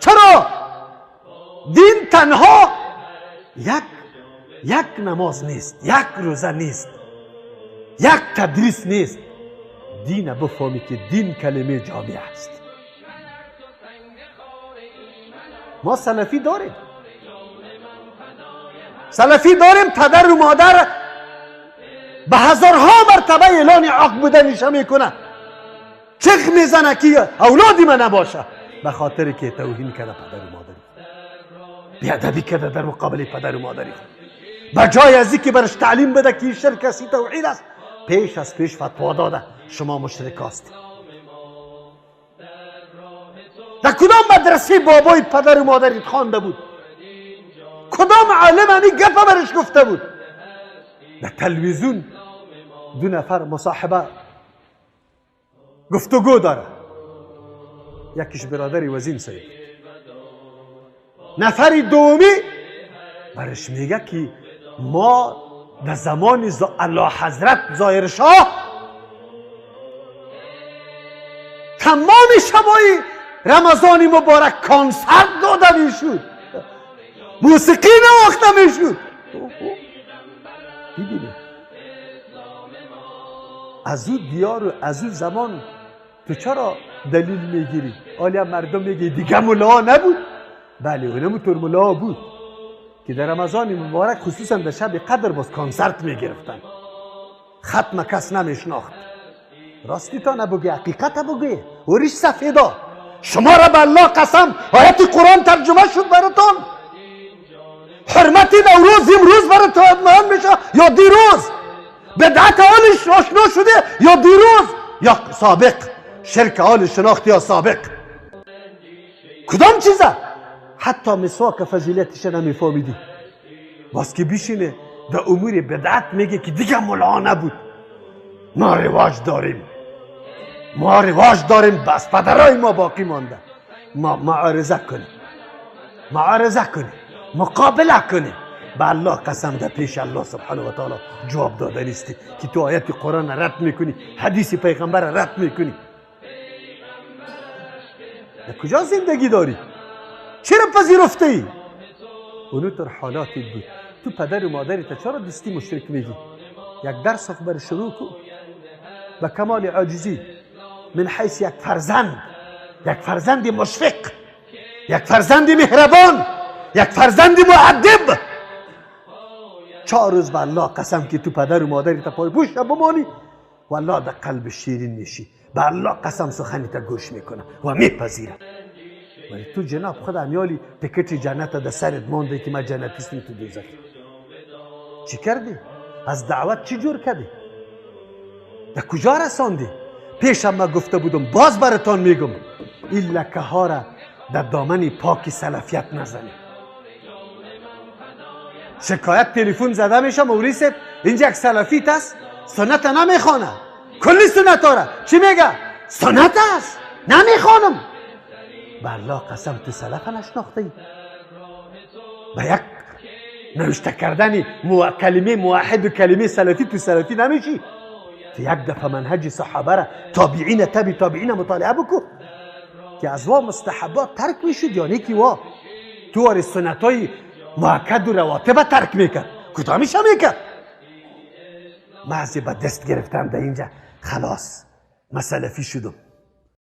چرا؟ دین تنها یک نماز نیست، یک روزه نیست، یک تدریس نیست. دین بفهمی که دین کلمه جامع است. ما سلفی داریم، پدر و مادر به هزارها مرتبه اعلان حق بودنش میکنه، چخ میزنه که اولادی من نباشه، به خاطر که توهین کرده پدر و مادری، بیادبی کرده در مقابل پدر و مادری. بجای از اینکه برش تعلیم بده که این شرک است، توحید است، پیش فتوا داده شما مشرک هستید. در کدام مدرسه بابای پدر و مادریت خوانده بود؟ کدام عالم همی گفت برش گفته بود؟ در تلویزیون دو نفر مصاحبه گفتگو داره، یکیش برادری وزین سید، نفری دومی برش میگه که ما در زمان الله حضرت ظاهر شاه تمام شبای رمضان مبارک کنسرت داده میشد، موسیقی نواخته میشد. ببینید از او دیار و از او زمان تو چرا دلیل میگیری؟ حالا مردم میگه دیگه ملا نبود. بله اونم طور ملا بود که در رمضان مبارک خصوصا در شب قدر باز کنسرت میگرفتن، ختم کس نمیشناخت. راستی تا نبگی، حقیقت بگی. اوریش سفیدا شما را به الله قسم آیت قرآن ترجمه شد براتون. حرمت نوروز امروز براتون مهم میشه یا دیروز؟ بدعت حالش آشنا شده یا دیروز یا سابق؟ شرک حال شناخت یا سابق؟ کدام چیزه؟ حتی مسواک فضیلتش نمیفهمیدی، باز که بیشینه در امور بدعت میگه که دیگه ملا نبود. ما رواج داریم، بس پدرای ما باقی مانده. ما معارضه کنیم، مقابله کنیم. به الله قسم در پیش الله سبحانه و تعالی جواب داده نیستی که تو آیت قرآن رد میکنی، حدیث پیغمبر رد میکنی. در کجا زندگی داری؟ چرا پذیرفته ای؟ اونو تر حالاتی بود. تو پدر و مادری تا چرا دستی مشرک میگی؟ یک درس بر شروع کن به کمال عاجزی، من حیث یک فرزند مشفق، یک فرزند مهربان، یک فرزند مؤدب. 4 روز به الله قسم که تو پدر و مادری تا پای پوش بمانی، والله در قلب شیرین میشی. به الله قسم سخنی تا گوش میکنه و میپذیره. ولی تو جناب خود امیالی تکت جنت در سرت مانده که من جنتیستم تو دوزخ. چی کردی؟ از دعوت چی جور کردی؟ در کجا رساندی؟ پیشم من گفته بودم، باز براتون میگم، این لکه ها را در دامن پاک سلفیت نزنی. شکایت تلفن زده میشه، مولوی صاحب اینجا یک سلفیت است، سنت نمیخوانه، کلی سنت ها را چی میگه؟ سنت است، نمیخوانم. بالله قسم تو سلف نشناخته ای؟ با یک نوشته کردن کلمه موحد و کلمه سلفی تو سلفی نمیشی؟ تو یک دفعه منهج صحابه را تابعین مطالعه بکن که از وا مستحبات ترک میشد یا نیکی وا تو وار سنت های مؤکد و رواتب ترک میکرد. کدامیش میکرد؟ محضی با دست گرفتم در اینجا خلاص من سلفی شدم.